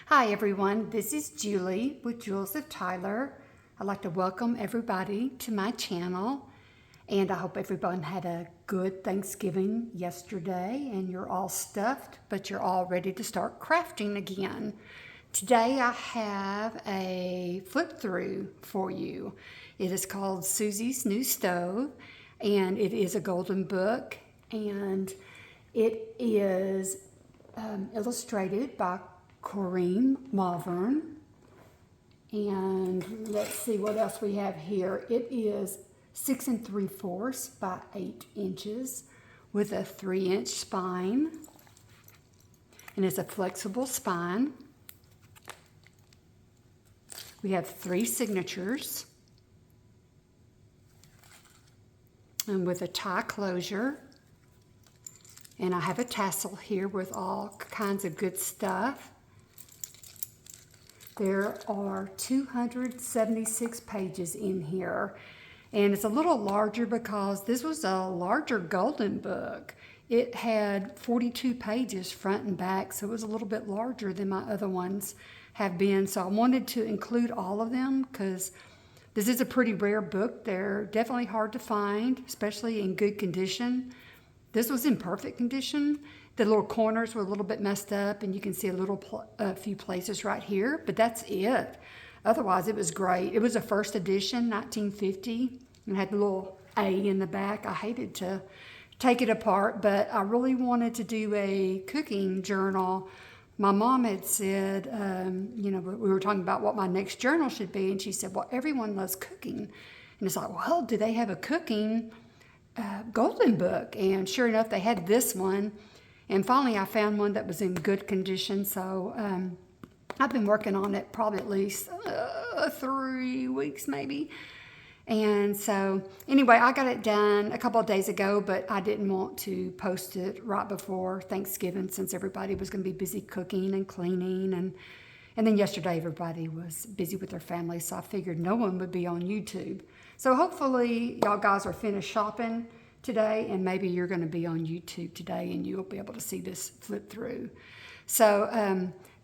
Hi everyone, this is Julie with Jewels of Tyler. I'd like to welcome everybody to my channel, and I hope everyone had a good Thanksgiving yesterday and you're all stuffed, but you're all ready to start crafting again. Today I have a flip through for you. It is called Susie's New Stove, and it is a golden book, and it is illustrated by Corinne Malvern. And let's see what else we have here. It is 6 3/4 by 8 inches with a 3-inch spine, and it's a flexible spine. We have 3 signatures and with a tie closure. And I have a tassel here with all kinds of good stuff. There are 276 pages in here, and it's a little larger because this was a larger golden book. It had 42 pages front and back, so it was a little bit larger than my other ones have been. So I wanted to include all of them because this is a pretty rare book. They're definitely hard to find, especially in good condition. This was in perfect condition. The little corners were a little bit messed up, and you can see a few places right here, but that's it. Otherwise, it was great. It was a first edition, 1950, and had a little A in the back. I hated to take it apart, but I really wanted to do a cooking journal. My mom had said, we were talking about what my next journal should be, and she said, well, everyone loves cooking. And it's like, well, do they have a cooking golden book? And sure enough, they had this one. And finally, I found one that was in good condition. So I've been working on it probably at least 3 weeks maybe. And so anyway, I got it done a couple of days ago, but I didn't want to post it right before Thanksgiving since everybody was going to be busy cooking and cleaning. And then yesterday, everybody was busy with their families, so I figured no one would be on YouTube. So hopefully y'all guys are finished shopping today, and maybe you're going to be on YouTube today and you'll be able to see this flip through. So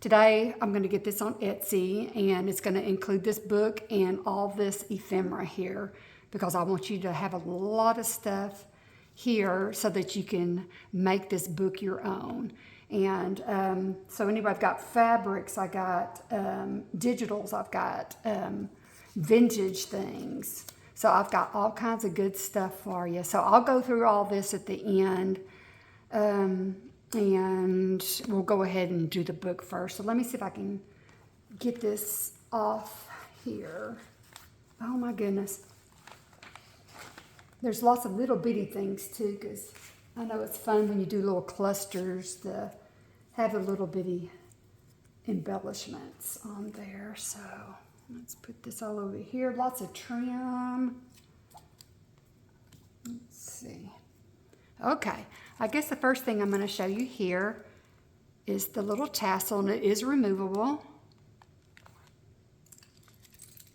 today I'm going to get this on Etsy, and it's going to include this book and all this ephemera here because I want you to have a lot of stuff here so that you can make this book your own. And so anyway, I've got fabrics, I got digitals, I've got vintage things. So I've got all kinds of good stuff for you. So I'll go through all this at the end, and we'll go ahead and do the book first. So let me see if I can get this off here. Oh my goodness. There's lots of little bitty things too, because I know it's fun when you do little clusters to have the little bitty embellishments on there. So let's put this all over here. Lots of trim. Let's see. Okay, I guess the first thing I'm going to show you here is the little tassel, and it is removable.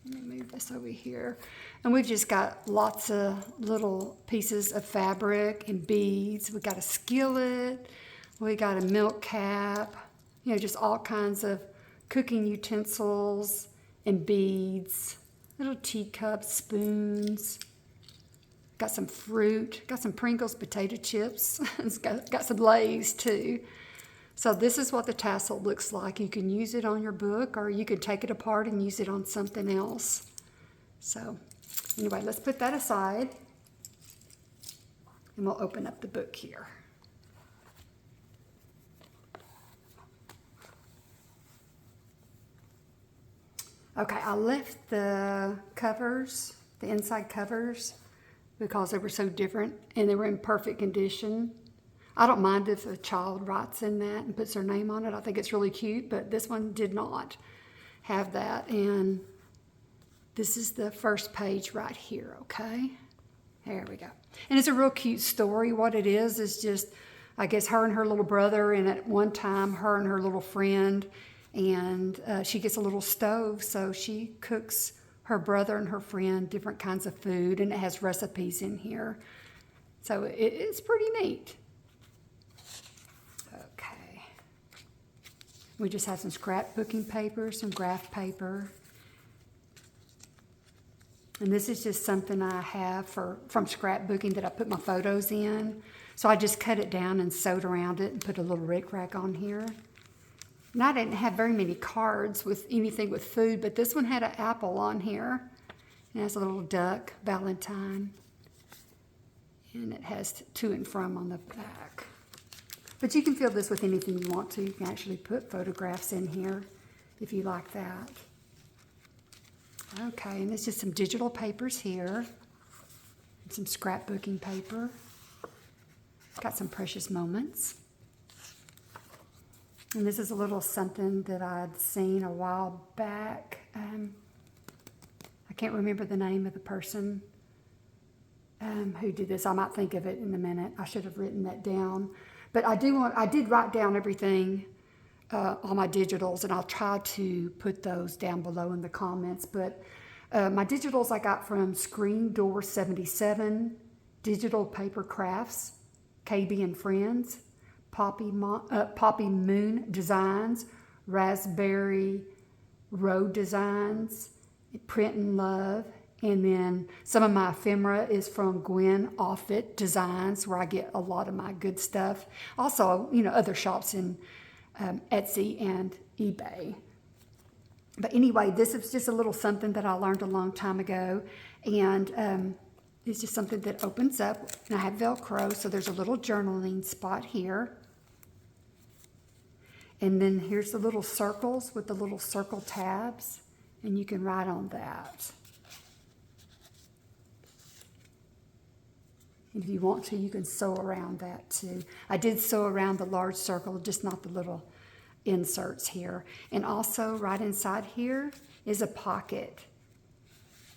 Let me move this over here. And we've just got lots of little pieces of fabric and beads. We got a skillet. We got a milk cap. Just all kinds of cooking utensils and beads. Little teacups, spoons. Got some fruit. Got some Pringles potato chips. It's got some Lay's too. So this is what the tassel looks like. You can use it on your book, or you can take it apart and use it on something else. So anyway, let's put that aside, and we'll open up the book here. Okay, I left the covers, the inside covers, because they were so different and they were in perfect condition. I don't mind if a child writes in that and puts their name on it. I think it's really cute, but this one did not have that. And this is the first page right here, okay? There we go. And it's a real cute story. What it is just, I guess, her and her little brother, and at one time, her and her little friend, and she gets a little stove, so she cooks her brother and her friend different kinds of food, and it has recipes in here. So it's pretty neat. Okay. We just have some scrapbooking paper, some graph paper. And this is just something I have from scrapbooking that I put my photos in. So I just cut it down and sewed around it and put a little rickrack on here. And I didn't have very many cards with anything with food, but this one had an apple on here. And it has a little duck, Valentine. And it has to and from on the back. But you can fill this with anything you want to. You can actually put photographs in here if you like that. Okay, and there's just some digital papers here. And some scrapbooking paper. Got some precious moments. And this is a little something that I'd seen a while back. I can't remember the name of the person who did this. I might think of it in a minute. I should have written that down. But I did write down everything on my digitals, and I'll try to put those down below in the comments. But my digitals I got from Screen Door 77, Digital Paper Crafts, KB and Friends, Poppy Moon Designs, Raspberry Road Designs, Print and Love, and then some of my ephemera is from Gwen Offit Designs, where I get a lot of my good stuff. Also, other shops in Etsy and eBay. But anyway, this is just a little something that I learned a long time ago, and it's just something that opens up. And I have Velcro, so there's a little journaling spot here. And then here's the little circles with the little circle tabs, and you can write on that. And if you want to, you can sew around that too. I did sew around the large circle, just not the little inserts here. And also right inside here is a pocket.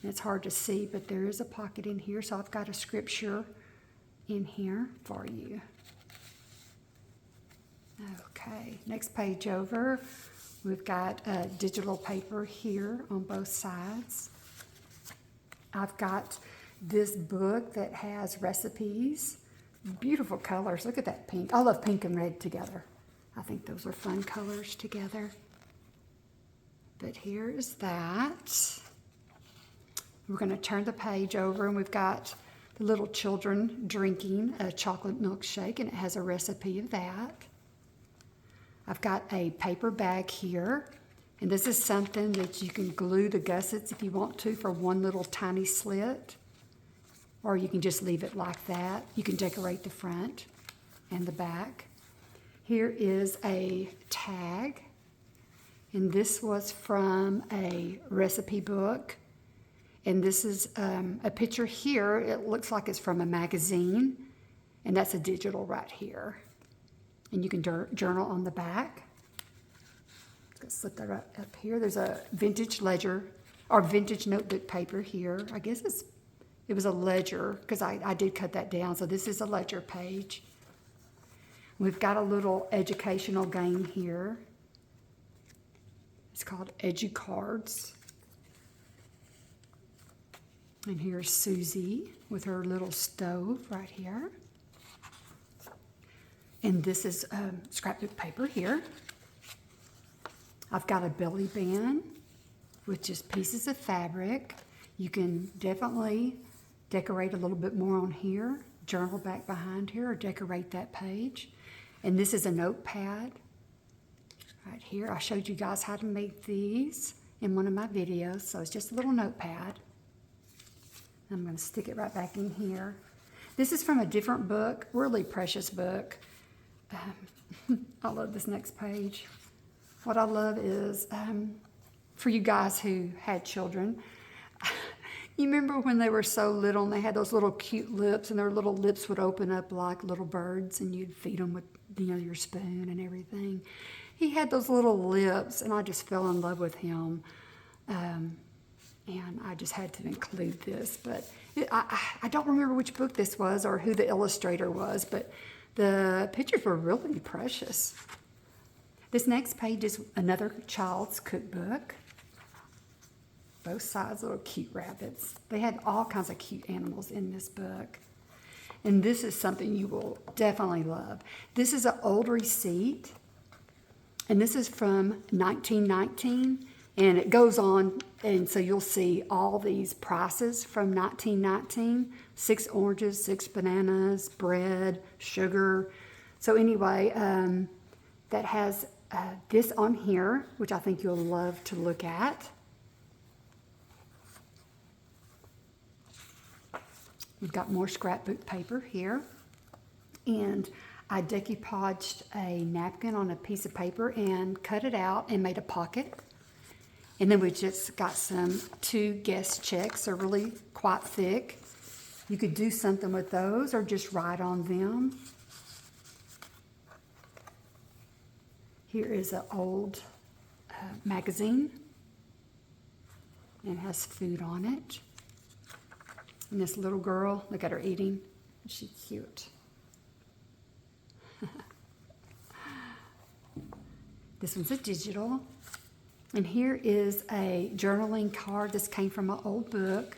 And it's hard to see, but there is a pocket in here. So I've got a scripture in here for you. Okay, next page over. We've got digital paper here on both sides. I've got this book that has recipes, beautiful colors. Look at that pink. I love pink and red together. I think those are fun colors together. But here is that. We're going to turn the page over, and we've got the little children drinking a chocolate milkshake, and it has a recipe of that. I've got a paper bag here, and this is something that you can glue the gussets if you want to for one little tiny slit. Or you can just leave it like that. You can decorate the front and the back. Here is a tag. And this was from a recipe book. And this is a picture here. It looks like it's from a magazine. And that's a digital right here. And you can journal on the back. Let's slip that up here. There's a vintage ledger or vintage notebook paper here. I guess it was a ledger, because I did cut that down. So this is a ledger page. We've got a little educational game here. It's called EduCards. And here's Susie with her little stove right here. And this is scrapbook paper here. I've got a belly band with just pieces of fabric. You can definitely decorate a little bit more on here, journal back behind here, or decorate that page. And this is a notepad right here. I showed you guys how to make these in one of my videos, so it's just a little notepad. I'm going to stick it right back in here. This is from a different book, really precious book. I love this next page. What I love is, for you guys who had children, you remember when they were so little and they had those little cute lips, and their little lips would open up like little birds, and you'd feed them with your spoon and everything. He had those little lips, and I just fell in love with him. And I just had to include this. But I don't remember which book this was or who the illustrator was, but the pictures were really precious. This next page is another child's cookbook. Both sides, little cute rabbits. They had all kinds of cute animals in this book. And this is something you will definitely love. This is an old receipt And this is from 1919, and it goes on, and so you'll see all these prices from 1919. 6 oranges, 6 bananas, bread, sugar. So anyway, that has this on here, which I think you'll love to look at. We've got more scrapbook paper here. And I decoupaged a napkin on a piece of paper and cut it out and made a pocket. And then we just got some 2 guest checks. They're really quite thick. You could do something with those or just write on them. Here is an old magazine, and it has food on it. And this little girl, look at her eating. She's cute. This one's a digital. And here is a journaling card. This came from an old book.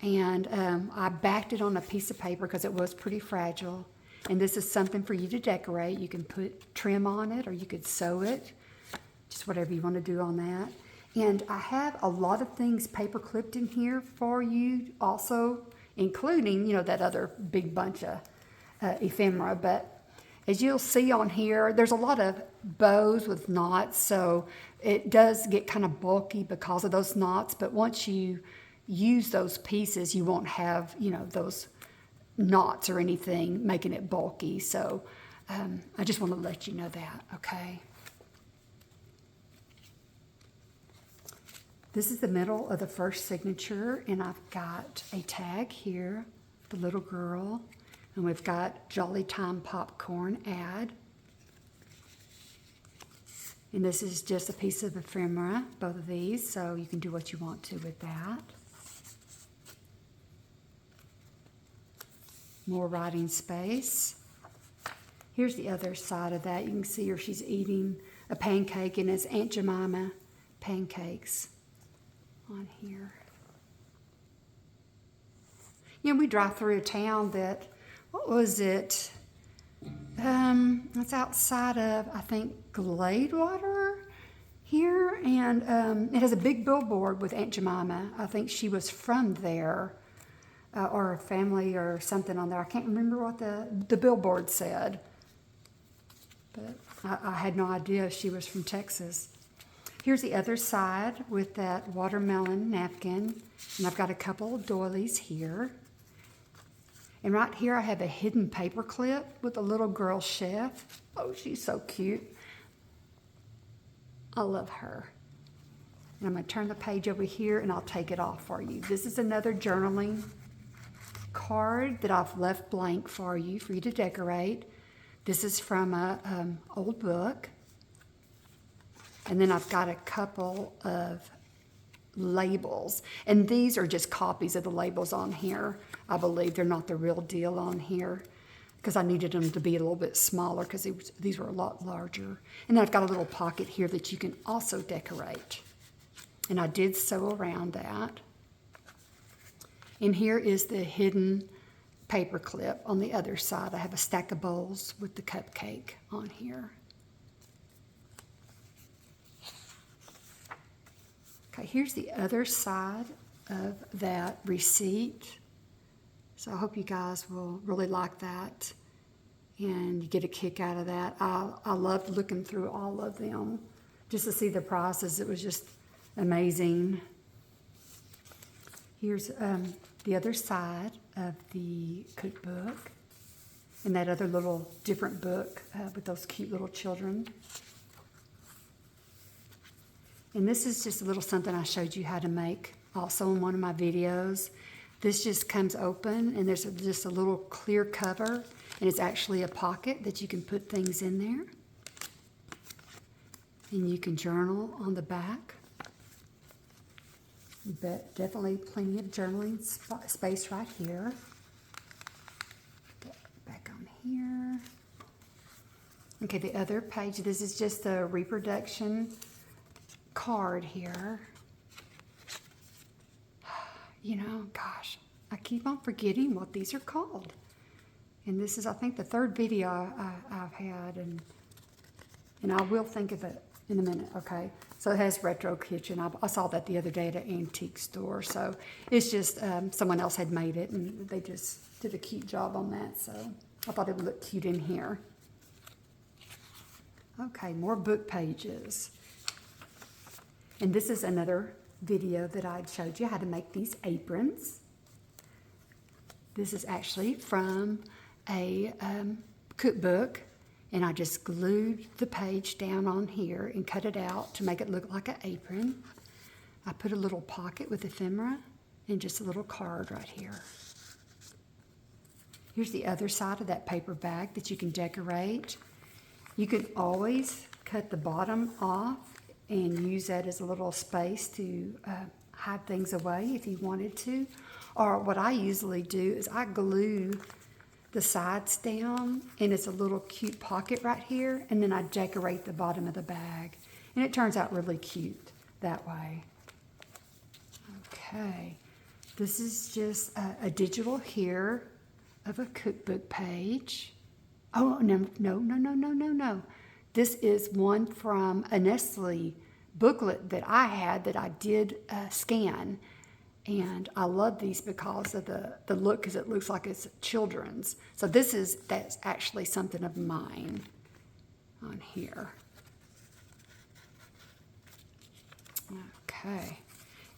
And I backed it on a piece of paper because it was pretty fragile. And this is something for you to decorate. You can put trim on it, or you could sew it. Just whatever you want to do on that. And I have a lot of things paper clipped in here for you also, including, that other big bunch of ephemera. But as you'll see on here, there's a lot of bows with knots, so it does get kind of bulky because of those knots. But once you use those pieces, you won't have, those knots or anything making it bulky. So I just want to let you know that, okay? This is the middle of the first signature, and I've got a tag here, the little girl, and we've got Jolly Time Popcorn ad. And this is just a piece of ephemera, both of these, so you can do what you want to with that. More writing space. Here's the other side of that. You can see her, she's eating a pancake, and it's Aunt Jemima pancakes on here. We drive through a town that, what was it? It's outside of, I think, Gladewater here, and it has a big billboard with Aunt Jemima. I think she was from there, or a family or something on there. I can't remember what the billboard said, but I had no idea she was from Texas. Here's the other side with that watermelon napkin, and I've got a couple of doilies here. And right here I have a hidden paper clip with a little girl chef. Oh, she's so cute. I love her. And I'm going to turn the page over here, and I'll take it off for you. This is another journaling card that I've left blank for you to decorate. This is from an old book. And then I've got a couple of labels. And these are just copies of the labels on here. I believe they're not the real deal on here because I needed them to be a little bit smaller because these were a lot larger. And then I've got a little pocket here that you can also decorate. And I did sew around that. And here is the hidden paper clip on the other side. I have a stack of bowls with the cupcake on here. Okay, here's the other side of that receipt. So I hope you guys will really like that and you get a kick out of that. I loved looking through all of them just to see the prices. It was just amazing. Here's the other side of the cookbook and that other little different book with those cute little children. And this is just a little something I showed you how to make also in one of my videos. This just comes open, and there's just a little clear cover, and it's actually a pocket that you can put things in there. And you can journal on the back. But definitely plenty of journaling space right here. Back on here. Okay, the other page, this is just a reproduction card here. Gosh, I keep on forgetting what these are called. And this is, I think, the third video I've had, and And I will think of it in a minute, okay? So it has retro kitchen. I saw that the other day at an antique store. So it's just someone else had made it, and they just did a cute job on that. So I thought it would look cute in here. Okay, more book pages. And this is another video that I showed you how to make these aprons. This is actually from a cookbook, and I just glued the page down on here and cut it out to make it look like an apron. I put a little pocket with ephemera and just a little card right here. Here's the other side of that paper bag that you can decorate. You can always cut the bottom off and use that as a little space to hide things away if you wanted to. Or what I usually do is I glue the sides down, and it's a little cute pocket right here, and then I decorate the bottom of the bag. And it turns out really cute that way. Okay, this is just a digital here of a cookbook page. Oh, no. This is one from a Nestle booklet that I had that I did scan. And I love these because of the look, because it looks like it's children's. So that's actually something of mine on here. Okay.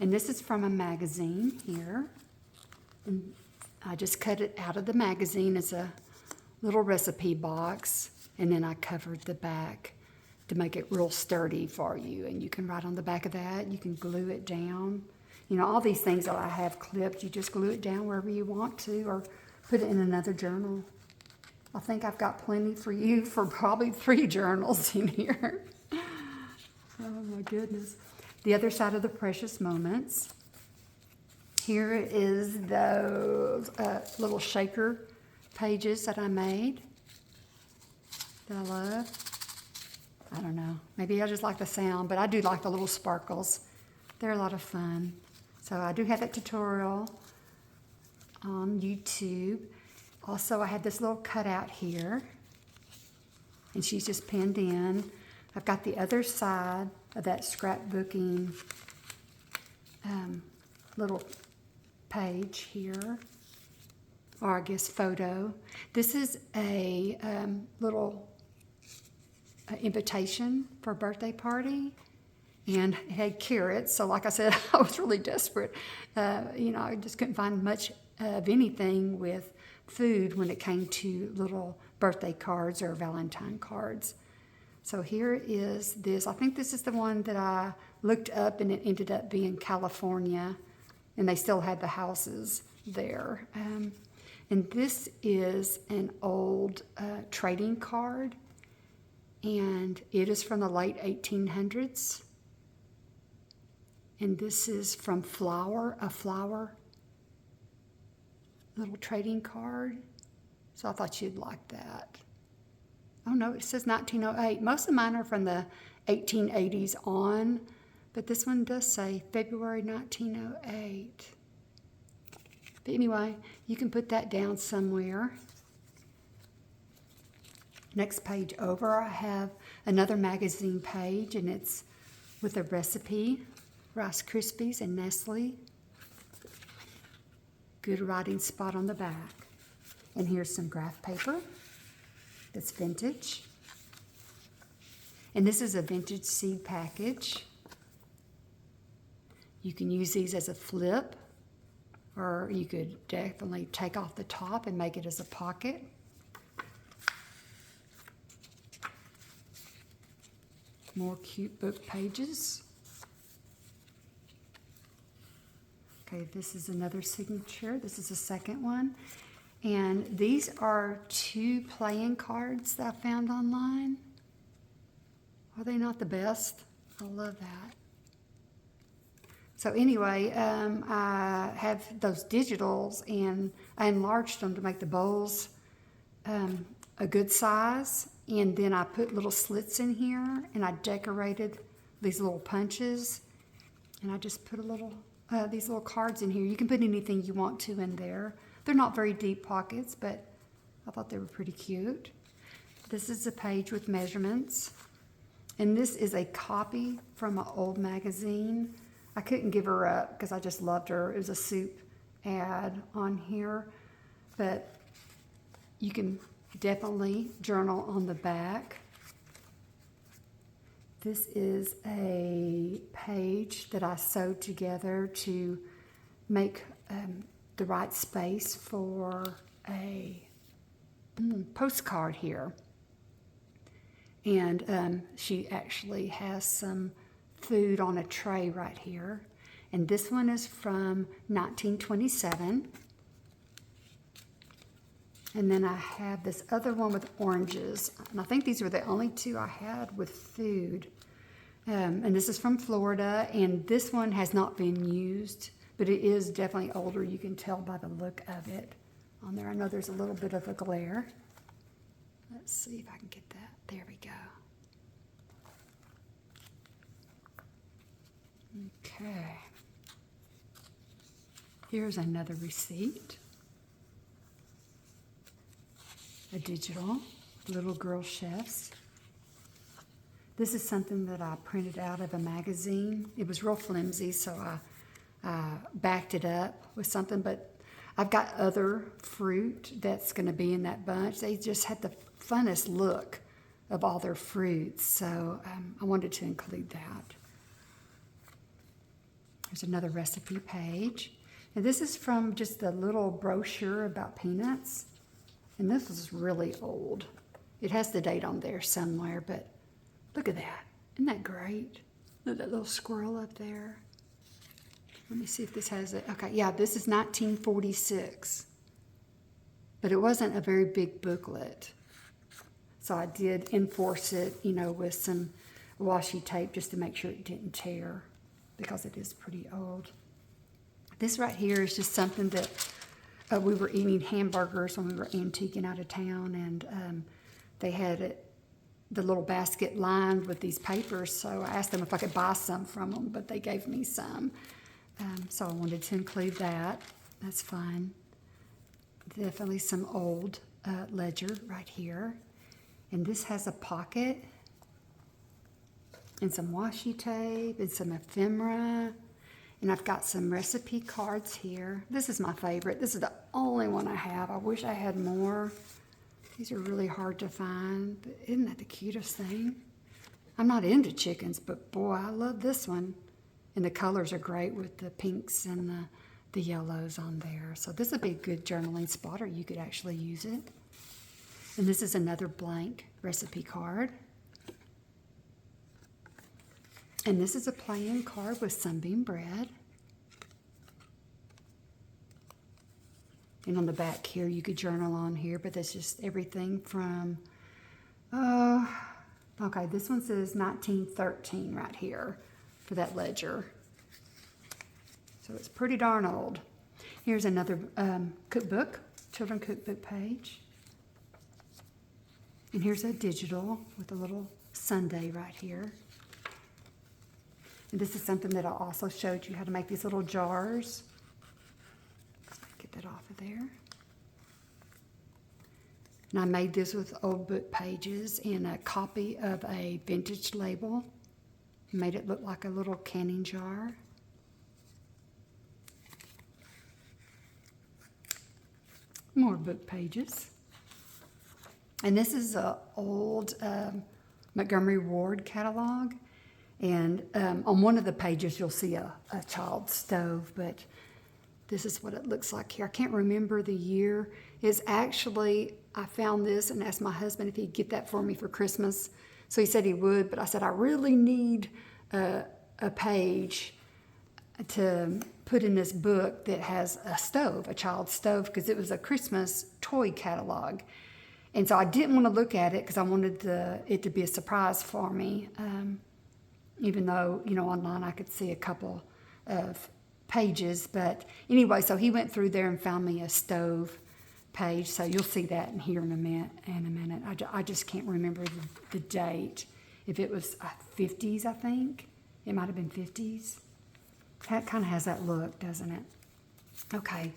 And this is from a magazine here. And I just cut it out of the magazine as a little recipe box. And then I covered the back to make it real sturdy for you. And you can write on the back of that. You can glue it down. You know, all these things that I have clipped, you just glue it down wherever you want to, or put it in another journal. I think I've got plenty for you for probably 3 journals in here. Oh my goodness. The other side of the precious moments. Here is those little shaker pages that I made that I love. I don't know. Maybe I just like the sound, but I do like the little sparkles. They're a lot of fun. So I do have that tutorial on YouTube. Also, I have this little cutout here, and she's just pinned in. I've got the other side of that scrapbooking little page here, or I guess photo. This is a little invitation for a birthday party. And it had carrots, so like I said, I was really desperate. I just couldn't find much of anything with food when it came to little birthday cards or Valentine cards. So here is this. I think this is the one that I looked up, and it ended up being California, and they still had the houses there. And this is an old trading card, and it is from the late 1800s. And this is from a flower little trading card. So I thought you'd like that. Oh no, it says 1908. Most of mine are from the 1880s on, but this one does say February 1908. But anyway, you can put that down somewhere. Next page over, I have another magazine page, and it's with a recipe. Rice Krispies and Nestle. Good writing spot on the back. And here's some graph paper that's vintage. And this is a vintage seed package. You can use these as a flip, or you could definitely take off the top and make it as a pocket. More cute book pages. Okay, this is another signature. This is the second one. And these are 2 playing cards that I found online. Are they not the best? I love that. So anyway, I have those digitals, and I enlarged them to make the bowls a good size. And then I put little slits in here, and I decorated these little punches. And I just put these little cards in here. You can put anything you want to in there. They're not very deep pockets, but I thought they were pretty cute. This is a page with measurements. And this is a copy from an old magazine. I couldn't give her up because I just loved her. It was a soup ad on here. But you can definitely journal on the back. This is a page that I sewed together to make the right space for a postcard here. And she actually has some food on a tray right here. And this one is from 1927. And then I have this other one with oranges. And I think these were the only two I had with food. And this is from Florida. And this one has not been used, but it is definitely older. You can tell by the look of it on there. I know there's a little bit of a glare. Let's see if I can get that. There we go. Okay. Here's another receipt. A digital, Little Girl Chefs. This is something that I printed out of a magazine. It was real flimsy, so I backed it up with something, but I've got other fruit that's going to be in that bunch. They just had the funnest look of all their fruits, so I wanted to include that. There's another recipe page. And this is from just a little brochure about peanuts. And this is really old. It has the date on there somewhere, but look at that. Isn't that great? Look at that little squirrel up there. Let me see if this has it. Okay, yeah, this is 1946. But it wasn't a very big booklet. So I did enforce it, with some washi tape just to make sure it didn't tear because it is pretty old. This right here is just something that we were eating hamburgers when we were antiquing out of town, and they had the little basket lined with these papers, so I asked them if I could buy some from them, but they gave me some. So I wanted to include that. That's fun. Definitely some old ledger right here. And this has a pocket and some washi tape and some ephemera. And I've got some recipe cards here. This is my favorite. This is the only one I have. I wish I had more. These are really hard to find, but isn't that the cutest thing? I'm not into chickens, but boy, I love this one. And the colors are great with the pinks and the yellows on there. So this would be a good journaling spotter. You could actually use it. And this is another blank recipe card. And this is a plain card with sunbeam bread. And on the back here, you could journal on here, but that's just everything from, okay, this one says 1913 right here for that ledger. So it's pretty darn old. Here's another cookbook, children cookbook page. And here's a digital with a little sundae right here. And this is something that I also showed you how to make these little jars. Get that off of there. And I made this with old book pages and a copy of a vintage label. Made it look like a little canning jar. More book pages. And this is an old Montgomery Ward catalog. And on one of the pages, you'll see a child's stove, but this is what it looks like here. I can't remember the year. It's actually, I found this and asked my husband if he'd get that for me for Christmas. So he said he would, but I said, I really need a page to put in this book that has a stove, a child's stove, because it was a Christmas toy catalog. And so I didn't want to look at it because I wanted it to be a surprise for me. Even though, online I could see a couple of pages. But anyway, so he went through there and found me a stove page. So you'll see that in here in a minute. I just can't remember the date. If it was 50s, I think. It might have been 50s. That kind of has that look, doesn't it? Okay.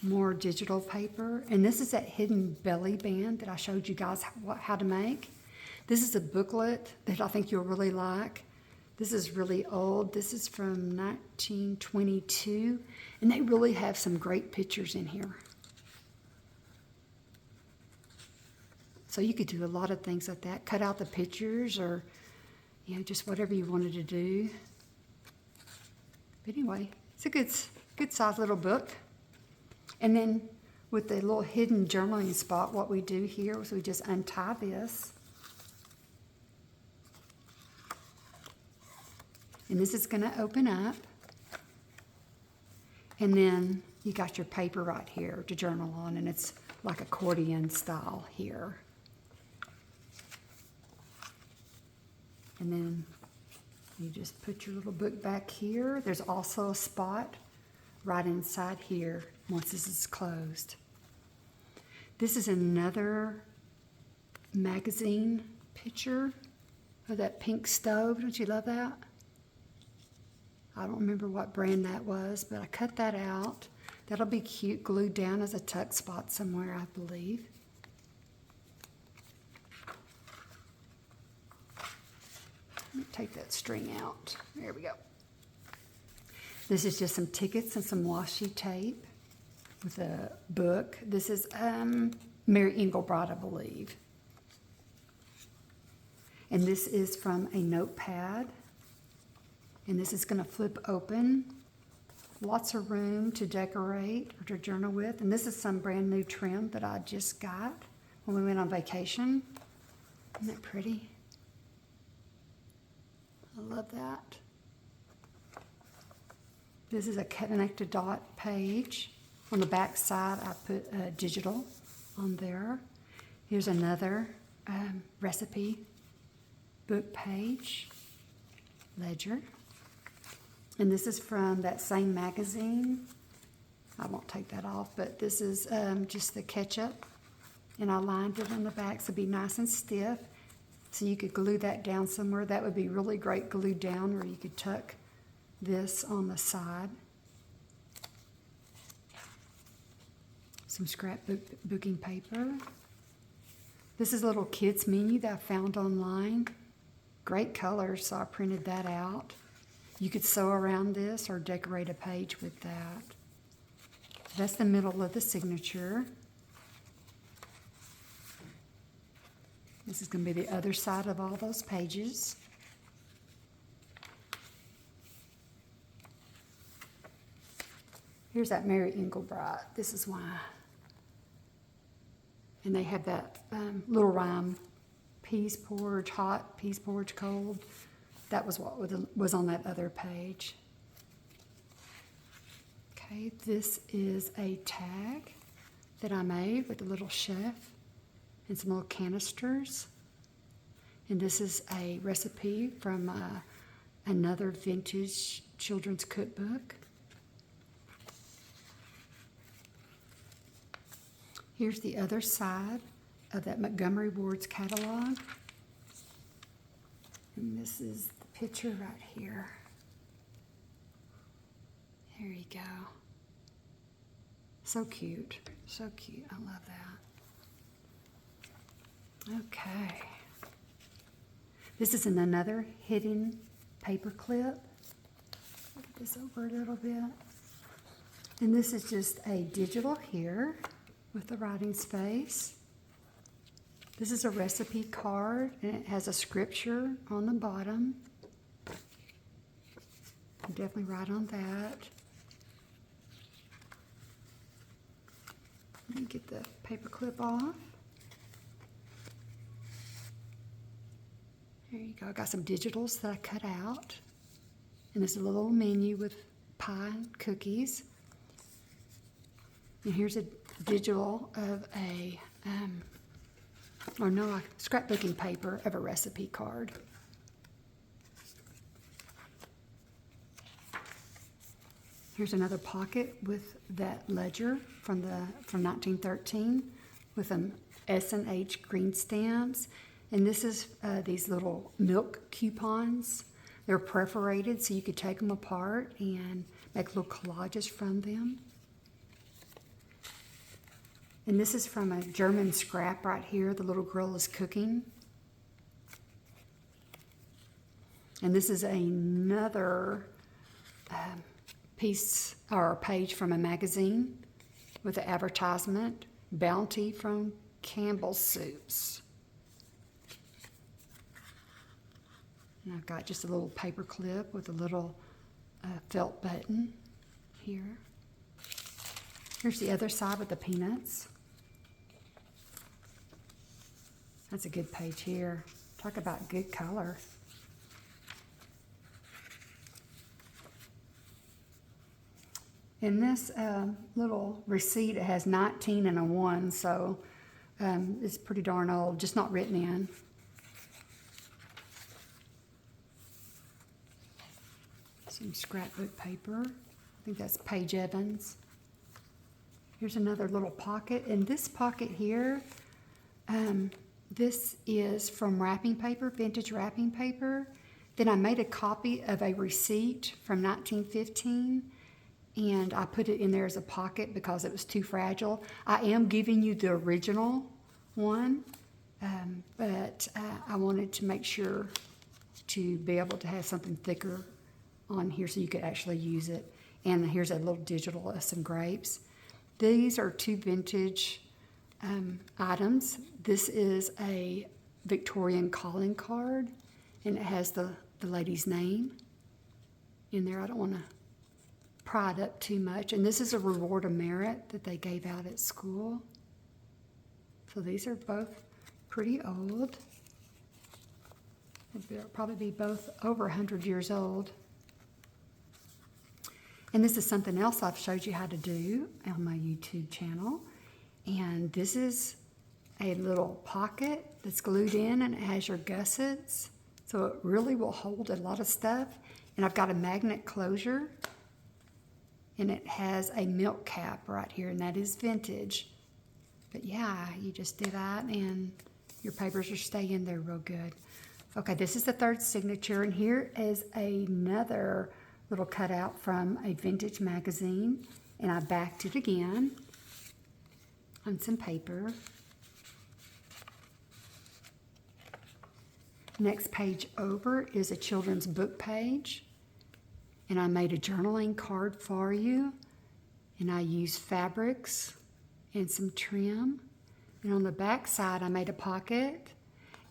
More digital paper. And this is that hidden belly band that I showed you guys how to make. This is a booklet that I think you'll really like. This is really old. This is from 1922, and they really have some great pictures in here. So you could do a lot of things like that. Cut out the pictures or, you know, just whatever you wanted to do. But anyway, it's a good sized little book. And then with the little hidden journaling spot, what we do here is we just untie this. And this is going to open up. And then you got your paper right here to journal on, and it's like accordion style here. And then you just put your little book back here. There's also a spot right inside here once this is closed. This is another magazine picture of that pink stove. Don't you love that? I don't remember what brand that was, but I cut that out. That'll be cute, glued down as a tuck spot somewhere, I believe. Let me take that string out. There we go. This is just some tickets and some washi tape with a book. This is Meri, I believe. And this is from a notepad. And this is going to flip open. Lots of room to decorate or to journal with. And this is some brand new trim that I just got when we went on vacation. Isn't that pretty? I love that. This is a connected dot page. On the back side, I put digital on there. Here's another recipe book page, ledger. And this is from that same magazine. I won't take that off, but this is just the ketchup. And I lined it on the back so it'd be nice and stiff. So you could glue that down somewhere. That would be really great glued down, where you could tuck this on the side. Some scrapbooking paper. This is a little kids menu that I found online. Great colors, so I printed that out. You could sew around this or decorate a page with that. That's the middle of the signature. This is going to be the other side of all those pages. Here's that Meri. This is why. And they have that little rhyme, peas porridge hot, peas porridge cold. That was what was on that other page. Okay, this is a tag that I made with a little chef and some little canisters. And this is a recipe from another vintage children's cookbook. Here's the other side of that Montgomery Ward's catalog. And this is the picture right here. There you go. So cute, so cute. I love that. Okay. This is in another hidden paper clip. Look this over a little bit. And this is just a digital here with the writing space. This is a recipe card, and it has a scripture on the bottom. I'll definitely write on that. Let me get the paper clip off. There you go. I got some digitals that I cut out. And there's a little menu with pie and cookies. And here's a digital of a, scrapbooking paper of a recipe card. Here's another pocket with that ledger from 1913 with some S&H green stamps. And this is these little milk coupons. They're perforated, so you could take them apart and make little collages from them. And this is from a German scrap right here. The little girl is cooking. And this is another piece or page from a magazine with an advertisement, Bounty from Campbell's Soups. And I've got just a little paper clip with a little felt button here. Here's the other side with the peanuts. That's a good page here. Talk about good color. In this little receipt, it has 19 and a 1, so it's pretty darn old, just not written in. Some scrapbook paper. I think that's Page Evans. Here's another little pocket. In this pocket here, this is from wrapping paper, vintage wrapping paper. Then I made a copy of a receipt from 1915, and I put it in there as a pocket because it was too fragile. I am giving you the original one, but I wanted to make sure to be able to have something thicker on here so you could actually use it. And here's a little digital of some grapes. These are two vintage items. This is a Victorian calling card, and it has the lady's name in there. I don't want to pry it up too much. And this is a reward of merit that they gave out at school. So these are both pretty old. They'll probably be both over 100 years old. And this is something else I've showed you how to do on my YouTube channel. And this is a little pocket that's glued in, and it has your gussets. So it really will hold a lot of stuff. And I've got a magnet closure, and it has a milk cap right here, and that is vintage. But yeah, you just do that and your papers will stay in there real good. Okay, this is the third signature, and here is another little cutout from a vintage magazine, and I backed it again on some paper. Next page over is a children's book page, and I made a journaling card for you, and I used fabrics and some trim. And on the back side I made a pocket,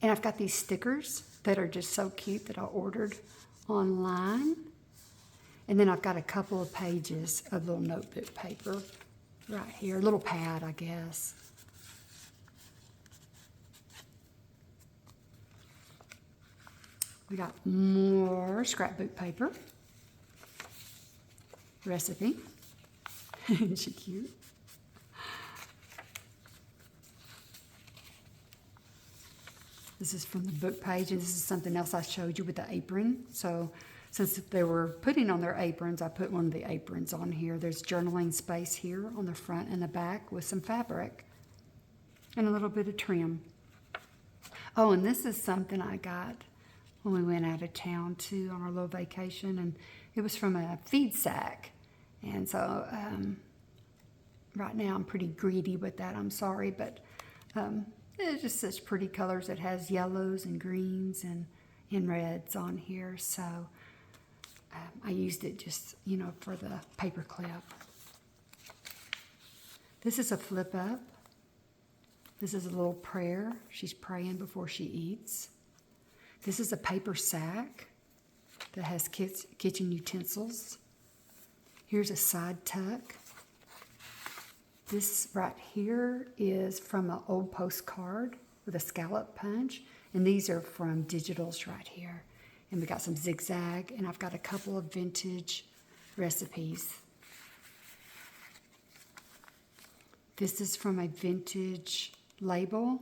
and I've got these stickers that are just so cute that I ordered online. And then I've got a couple of pages of little notebook paper right here, a little pad, I guess. We got more scrapbook paper. Recipe. Isn't she cute? This is from the book page, and this is something else I showed you with the apron. So since they were putting on their aprons, I put one of the aprons on here. There's journaling space here on the front and the back with some fabric and a little bit of trim. Oh, and this is something I got when we went out of town too on our little vacation, and it was from a feed sack. And so right now I'm pretty greedy with that, I'm sorry, but it's just such pretty colors. It has yellows and greens and reds on here, so I used it just, for the paper clip. This is a flip up. This is a little prayer. She's praying before she eats. This is a paper sack that has kitchen utensils. Here's a side tuck. This right here is from an old postcard with a scallop punch, and these are from digitals right here. And we got some zigzag, and I've got a couple of vintage recipes. This is from a vintage label,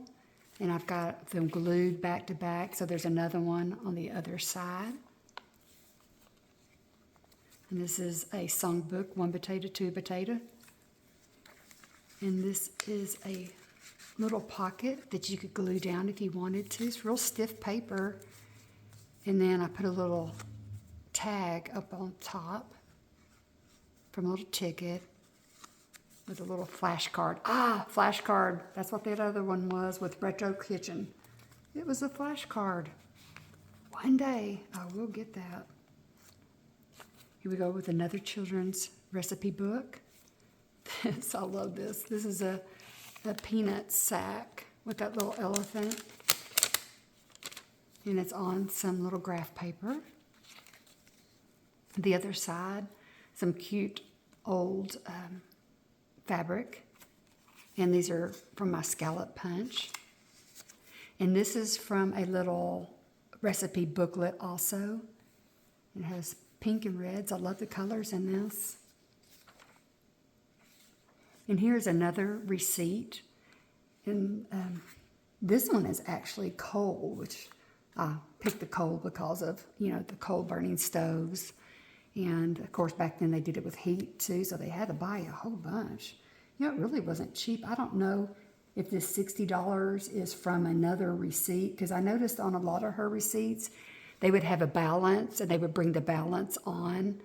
and I've got them glued back to back, so there's another one on the other side. And this is a songbook, one potato, two potato. And this is a little pocket that you could glue down if you wanted to. It's real stiff paper. And then I put a little tag up on top from a little ticket with a little flashcard. Flashcard. That's what that other one was with Retro Kitchen. It was a flashcard. One day I will get that. Here we go with another children's recipe book. I love this. This is a peanut sack with that little elephant. And it's on some little graph paper. The other side, some cute old fabric. And these are from my scallop punch. And this is from a little recipe booklet also. It has pink and reds. I love the colors in this. And here's another receipt. And this one is actually coal, which I picked the coal because of, you know, the coal burning stoves. And of course back then they did it with heat too, so they had to buy a whole bunch. You know, it really wasn't cheap. I don't know if this $60 is from another receipt, because I noticed on a lot of her receipts, they would have a balance and they would bring the balance on,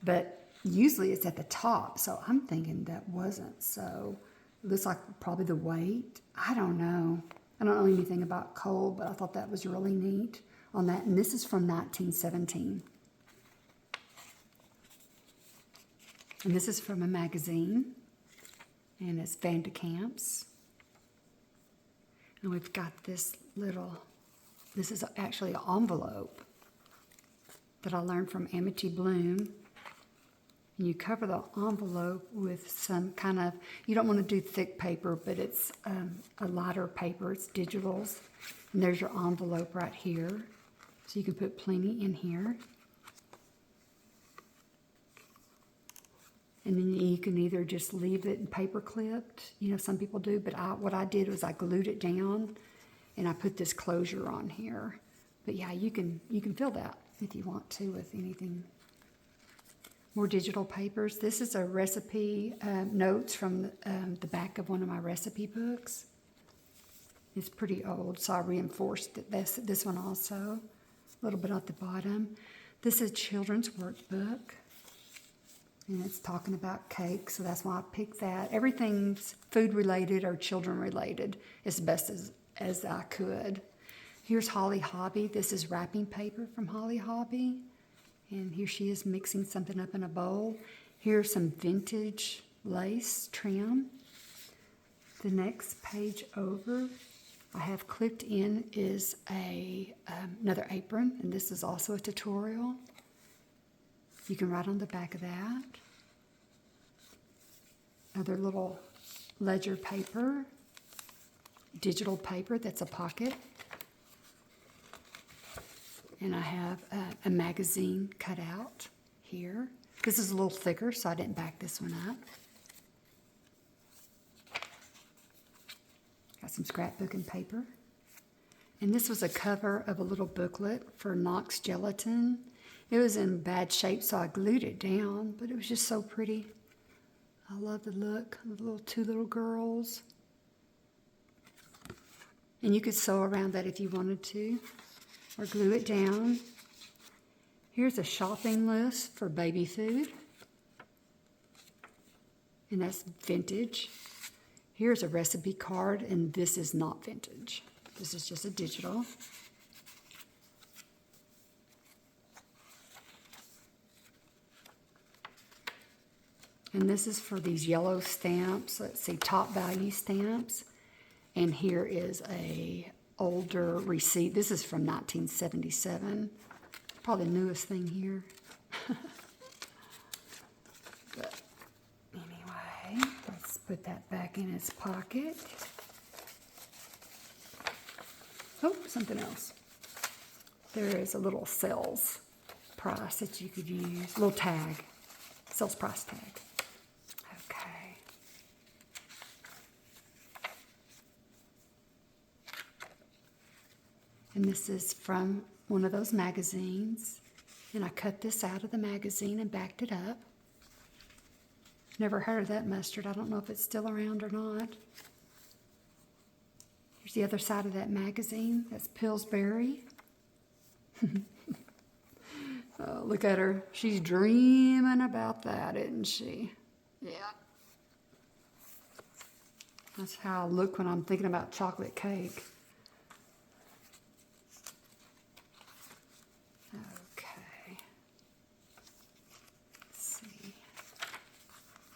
but usually it's at the top. So I'm thinking that wasn't. So it looks like probably the weight. I don't know. I don't know anything about coal, but I thought that was really neat on that. And this is from 1917. And this is from a magazine, and it's Van de Kamp's. And we've got this this is actually an envelope that I learned from Amity Bloom. And you cover the envelope with some kind of, you don't want to do thick paper, but it's a lighter paper, it's digitals. And there's your envelope right here. So you can put plenty in here. And then you can either just leave it paper clipped, you know, some people do, but what I did was I glued it down and I put this closure on here. But yeah, you can fill that if you want to with anything. More digital papers. This is a recipe notes from the back of one of my recipe books. It's pretty old, so I reinforced this one also. A little bit at the bottom. This is a children's workbook. And it's talking about cake, so that's why I picked that. Everything's food related or children related as best as I could. Here's Holly Hobby. This is wrapping paper from Holly Hobby. And here she is mixing something up in a bowl. Here's some vintage lace trim. The next page over I have clipped in is another apron, and this is also a tutorial. You can write on the back of that. Other little ledger paper, digital paper that's a pocket. And I have a magazine cut out here. This is a little thicker, so I didn't back this one up. Got some scrapbook and paper. And this was a cover of a little booklet for Knox Gelatin. It was in bad shape, so I glued it down, but it was just so pretty. I love the look of the two little girls. And you could sew around that if you wanted to, or glue it down. Here's a shopping list for baby food. And that's vintage. Here's a recipe card, and this is not vintage. This is just a digital. And this is for these yellow stamps. Let's see, top value stamps. And here is a older receipt. This is from 1977. Probably the newest thing here. But anyway, let's put that back in its pocket. Oh, something else. There is a little sales price that you could use. A little tag. Sales price tag. Okay. And this is from one of those magazines. And I cut this out of the magazine and backed it up. Never heard of that mustard. I don't know if it's still around or not. Here's the other side of that magazine. That's Pillsbury. Oh, look at her. She's dreaming about that, isn't she? Yeah. That's how I look when I'm thinking about chocolate cake.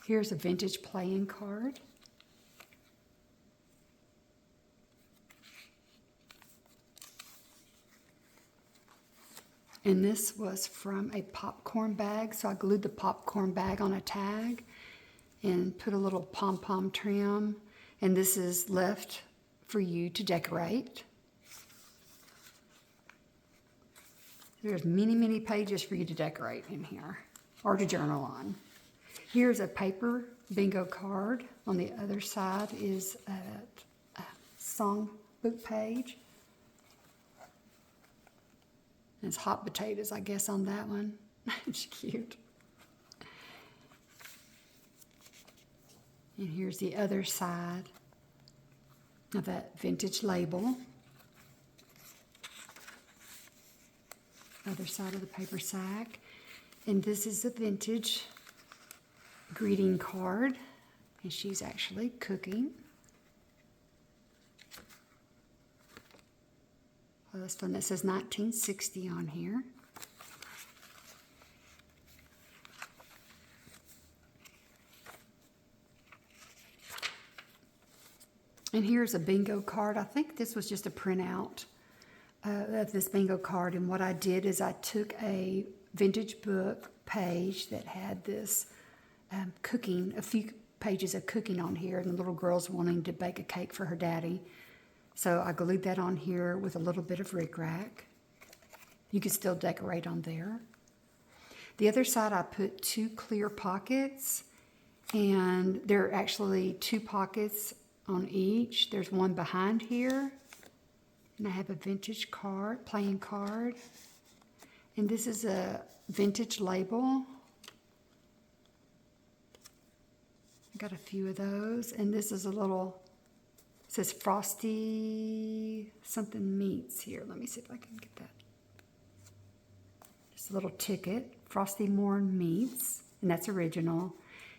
Here's a vintage playing card. And this was from a popcorn bag, so I glued the popcorn bag on a tag and put a little pom-pom trim. And this is left for you to decorate. There's many, many pages for you to decorate in here or to journal on. Here's a paper bingo card. On the other side is a songbook page. It's hot potatoes, I guess, on that one. It's cute. And here's the other side of that vintage label. Other side of the paper sack. And this is a vintage greeting card. And she's actually cooking. Oh, that's fun. That says 1960 on here. And here's a bingo card. I think this was just a printout of this bingo card. And what I did is I took a vintage book page that had this cooking, a few pages of cooking on here, and the little girl's wanting to bake a cake for her daddy. So I glued that on here with a little bit of rickrack. You can still decorate on there. The other side I put 2 clear pockets, and there are actually 2 pockets on each. There's one behind here, and I have a vintage card, playing card. And this is a vintage label. I got a few of those, and this is a little, it says Frosty something meats here. Let me see if I can get that. Just a little ticket, Frosty Morn Meats, and that's original.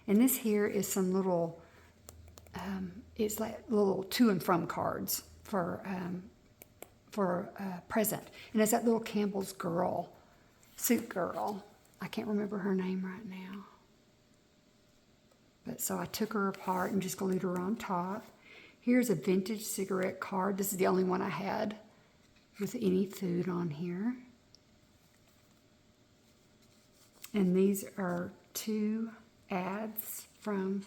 And this here is some little, it's like little to and from cards for a present. And it's that little Campbell's girl, soup girl. I can't remember her name right now. But so I took her apart and just glued her on top. Here's a vintage cigarette card. This is the only one I had with any food on here. And these are 2 ads from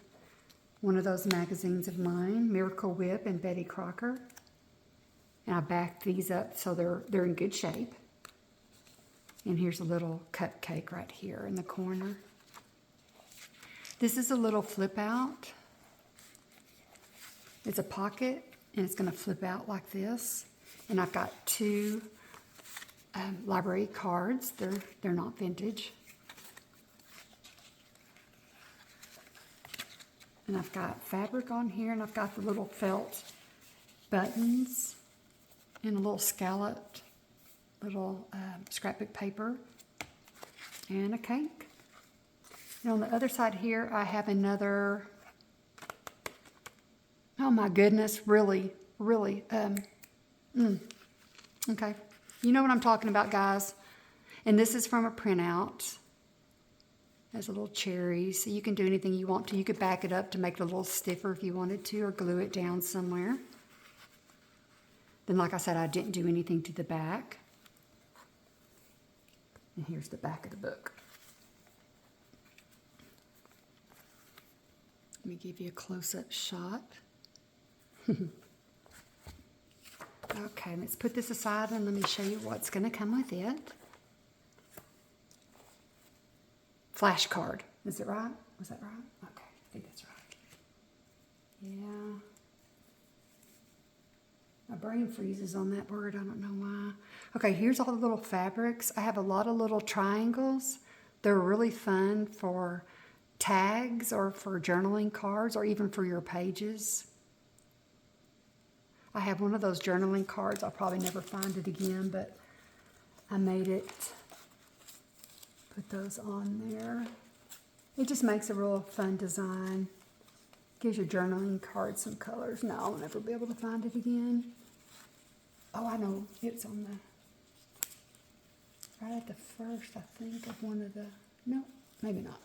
one of those magazines of mine, Miracle Whip and Betty Crocker. And I backed these up so they're in good shape. And here's a little cupcake right here in the corner. This is a little flip out. It's a pocket, and it's going to flip out like this. And I've got 2 library cards. They're not vintage. And I've got fabric on here, and I've got the little felt buttons and a little scalloped little scrapbook paper and a cake. And on the other side here, I have another, oh my goodness, really, okay. You know what I'm talking about, guys. And this is from a printout. There's a little cherry, so you can do anything you want to. You could back it up to make it a little stiffer if you wanted to, or glue it down somewhere. Then, like I said, I didn't do anything to the back. And here's the back of the book. Let me give you a close-up shot. Okay, let's put this aside and let me show you what's going to come with it. Flashcard. Is it right? Was that right? Okay, I think that's right. Yeah. My brain freezes on that word. I don't know why. Okay, here's all the little fabrics. I have a lot of little triangles. They're really fun for tags or for journaling cards or even for your pages. I have one of those journaling cards. I'll probably never find it again, but I made it. Put those on there. It just makes a real fun design. Gives your journaling card some colors. No, I'll never be able to find it again. Oh, I know. It's on the, right at the first, I think, of one of the, no, maybe not.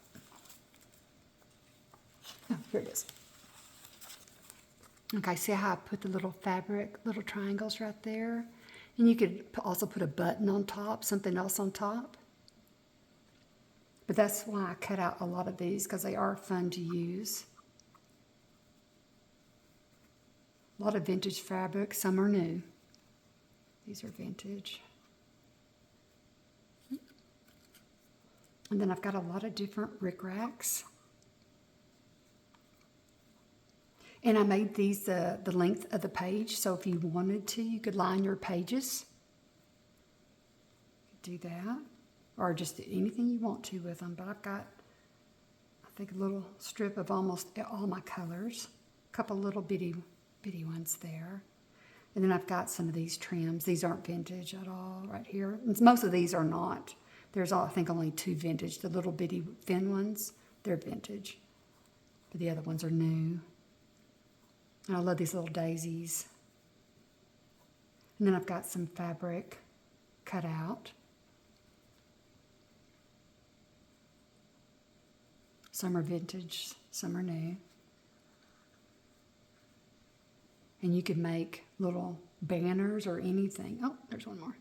Oh, here it is. Okay, see how I put the little fabric, little triangles right there? And you could also put a button on top, something else on top. But that's why I cut out a lot of these, because they are fun to use. A lot of vintage fabric, some are new. These are vintage. And then I've got a lot of different rickracs. And I made these the length of the page, so if you wanted to, you could line your pages. You could do that, or just anything you want to with them. But I've got, I think, a little strip of almost all my colors. A couple little bitty ones there. And then I've got some of these trims. These aren't vintage at all right here. And most of these are not. There's, I think, only 2 vintage. The little bitty thin ones, they're vintage. But the other ones are new. And I love these little daisies. And then I've got some fabric cut out. Some are vintage, some are new. And you could make little banners or anything. Oh, there's one more.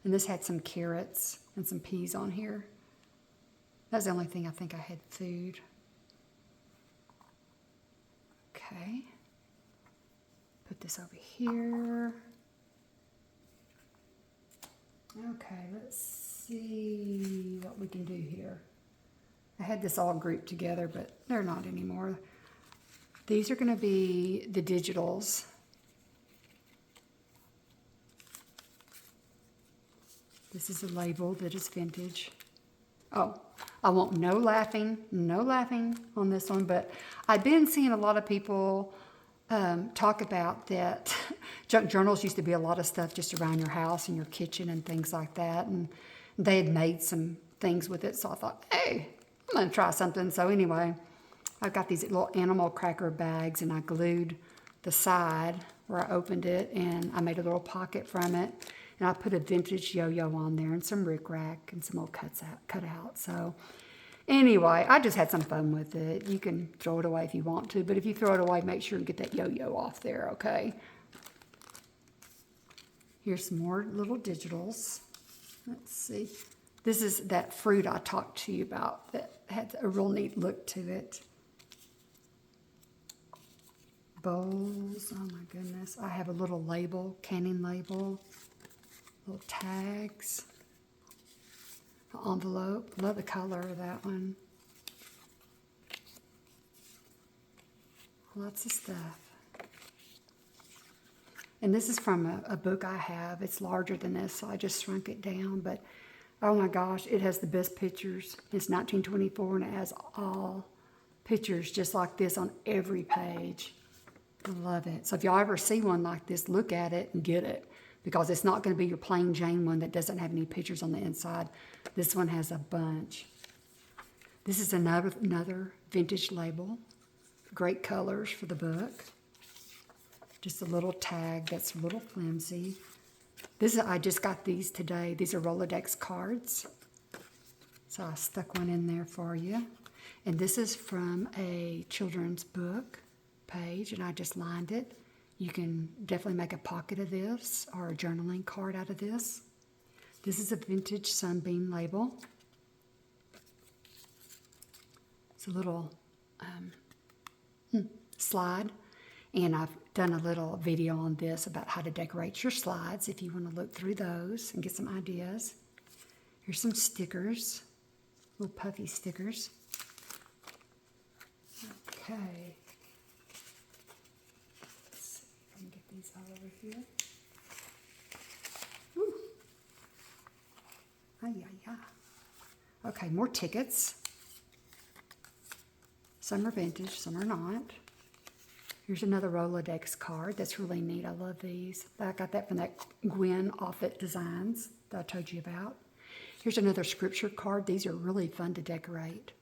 And this had some carrots and some peas on here. That's the only thing I think I had food. Okay. Put this over here. Okay, let's see what we can do here. I had this all grouped together, but they're not anymore. These are going to be the digitals. This is a label that is vintage. Oh, I want no laughing on this one, but I've been seeing a lot of people talk about that junk journals used to be a lot of stuff just around your house and your kitchen and things like that, and they had made some things with it, so I thought, hey, I'm going to try something. So anyway, I've got these little animal cracker bags, and I glued the side where I opened it, and I made a little pocket from it. And I put a vintage yo-yo on there and some rickrack and some old cut out. So anyway, I just had some fun with it. You can throw it away if you want to, but if you throw it away, make sure you get that yo-yo off there, okay? Here's some more little digitals. Let's see. This is that fruit I talked to you about that had a real neat look to it. Bowls, oh my goodness. I have a little label, canning label. Little tags, envelope. Love the color of that one. Lots of stuff. And this is from a book I have. It's larger than this, so I just shrunk it down. But oh my gosh, it has the best pictures. It's 1924, and it has all pictures just like this on every page. I love it. So if y'all ever see one like this, look at it and get it. Because it's not going to be your plain Jane one that doesn't have any pictures on the inside. This one has a bunch. This is another vintage label. Great colors for the book. Just a little tag that's a little flimsy. I just got these today. These are Rolodex cards. So I stuck one in there for you. And this is from a children's book page, and I just lined it. You can definitely make a pocket of this or a journaling card out of this. This is a vintage sunbeam label. It's a little slide, and I've done a little video on this about how to decorate your slides if you want to look through those and get some ideas. Here's some stickers, little puffy stickers. Okay. These all over here. Woo. Okay, more tickets. Some are vintage, some are not. Here's another Rolodex card. That's really neat. I love these. I got that from that Gwen Offit Designs that I told you about. Here's another scripture card. These are really fun to decorate.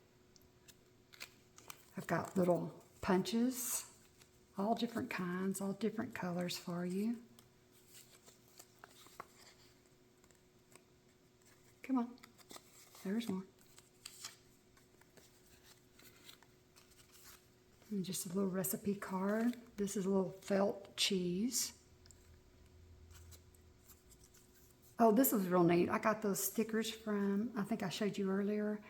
I've got little punches. All different kinds, all different colors for you. Come on. There's more. And just a little recipe card. This is a little felt cheese. Oh, this was real neat. I got those stickers from, I think I showed you earlier.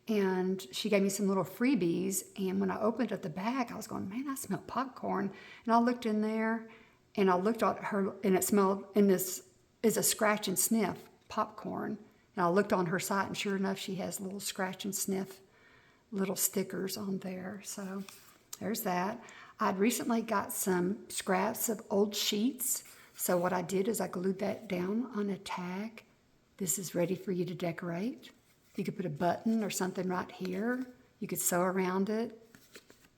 And she gave me some little freebies. And when I opened up the bag, I was going, man, I smell popcorn. And I looked in there and I looked at her and it smelled, and this is a scratch and sniff popcorn. And I looked on her site and sure enough, she has little scratch and sniff little stickers on there. So there's that. I'd recently got some scraps of old sheets. So what I did is I glued that down on a tag. This is ready for you to decorate. You could put a button or something right here. You could sew around it,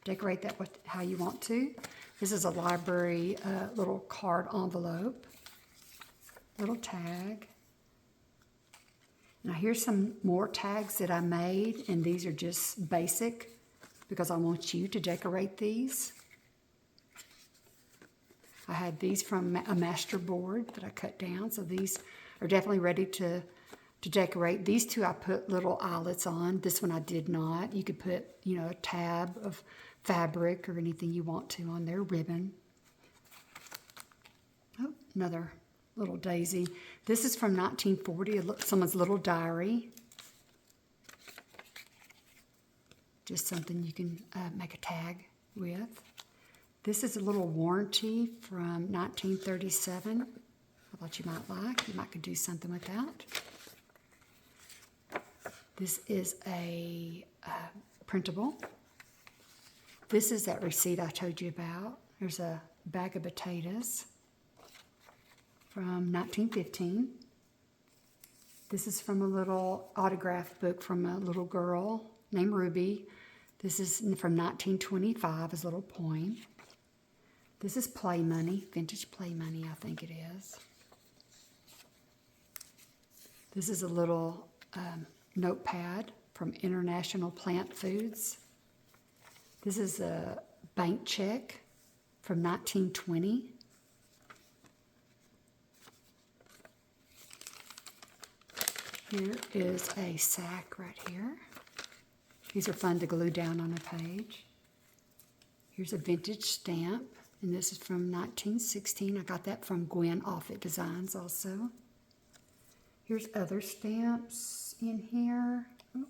decorate that how you want to. This is a library little card envelope, little tag. Now here's some more tags that I made, and these are just basic because I want you to decorate these. I had these from a master board that I cut down, so these are definitely ready to decorate. These two I put little eyelets on. This one I did not. You could put, a tab of fabric or anything you want to on there, ribbon. Oh, another little daisy. This is from 1940, someone's little diary. Just something you can make a tag with. This is a little warranty from 1937. I thought you might like. You might could do something with that. This is a printable. This is that receipt I told you about. There's a bag of potatoes from 1915. This is from a little autograph book from a little girl named Ruby. This is from 1925, as a little poem. This is play money, vintage play money, I think it is. This is a little notepad from International Plant Foods. This is a bank check from 1920. Here is a sack right here. These are fun to glue down on a page. Here's a vintage stamp, and this is from 1916. I got that from Gwen Offit Designs also. Here's other stamps in here. Oh.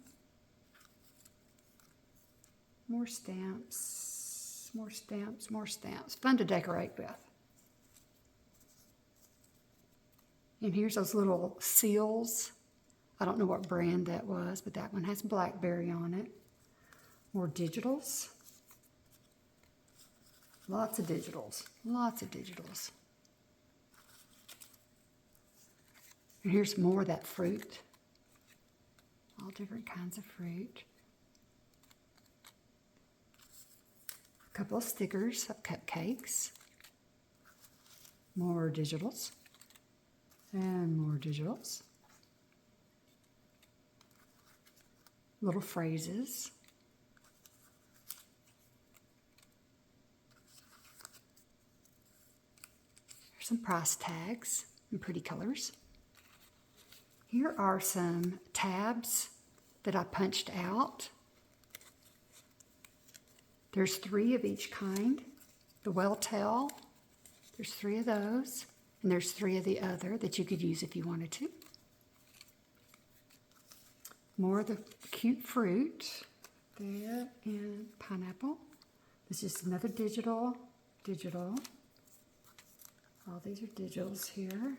More stamps, more stamps, more stamps. Fun to decorate with. And here's those little seals. I don't know what brand that was, but that one has blackberry on it. More digitals. Lots of digitals, lots of digitals. And here's more of that fruit. All different kinds of fruit. A couple of stickers of cupcakes. More digitals. And more digitals. Little phrases. There's some price tags in pretty colors. Here are some tabs that I punched out. There's 3 of each kind. The Well Tell, there's 3 of those, and there's 3 of the other that you could use if you wanted to. More of the cute fruit there, and pineapple. This is another digital. All these are digitals here.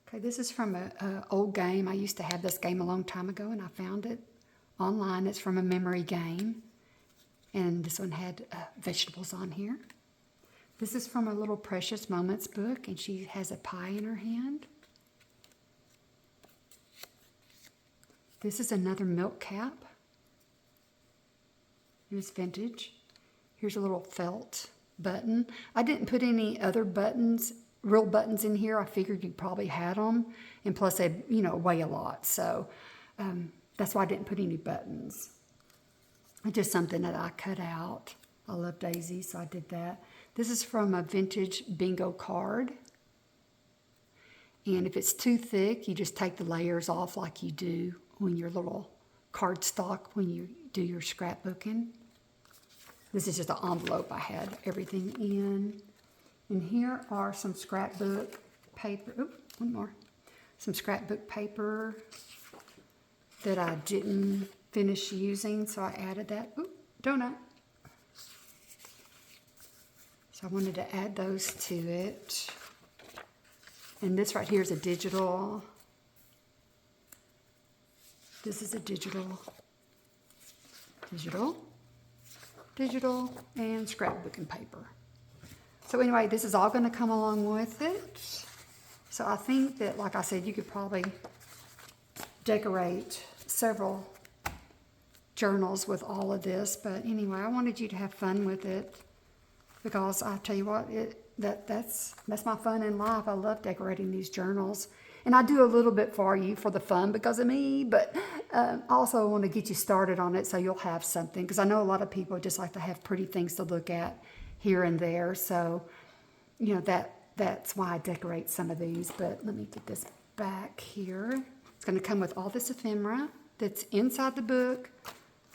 Okay, this is from an old game. I used to have this game a long time ago, and I found it online. It's from a memory game. And this one had vegetables on here. This is from a little Precious Moments book, and she has a pie in her hand. This is another milk cap. It's vintage. Here's a little felt button. I didn't put any other buttons, real buttons in here. I figured you probably had them, and plus they, weigh a lot. So that's why I didn't put any buttons. Just something that I cut out. I love daisies, so I did that. This is from a vintage bingo card. And if it's too thick, you just take the layers off like you do when your little cardstock, when you do your scrapbooking. This is just an envelope I had everything in. And here are some scrapbook paper. Oh, one more. Some scrapbook paper that I didn't finish using, so I added that. Ooh, donut. So I wanted to add those to it. And this right here is a digital. This is a digital, and scrapbooking paper. So anyway, this is all going to come along with it. So I think that, like I said, you could probably decorate several journals with all of this. But anyway, I wanted you to have fun with it because I tell you what, that's my fun in life. I love decorating these journals. And I do a little bit for you for the fun because of me, but also want to get you started on it so you'll have something. Because I know a lot of people just like to have pretty things to look at here and there. So, you know, that's why I decorate some of these. But let me get this back here. It's going to come with all this ephemera that's inside the book,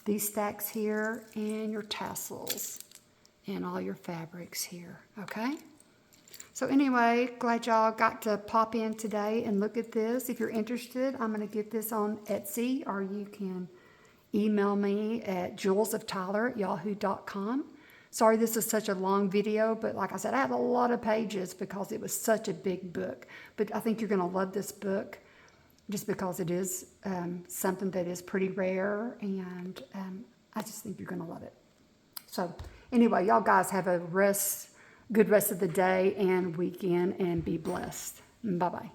these stacks here, and your tassels, and all your fabrics here, okay? So anyway, glad y'all got to pop in today and look at this. If you're interested, I'm going to get this on Etsy, or you can email me at julesoftyler@yahoo.com. Sorry this is such a long video, but like I said, I had a lot of pages because it was such a big book. But I think you're going to love this book just because it is something that is pretty rare, and I just think you're going to love it. So anyway, y'all guys have a good rest of the day and weekend, and be blessed. Bye-bye.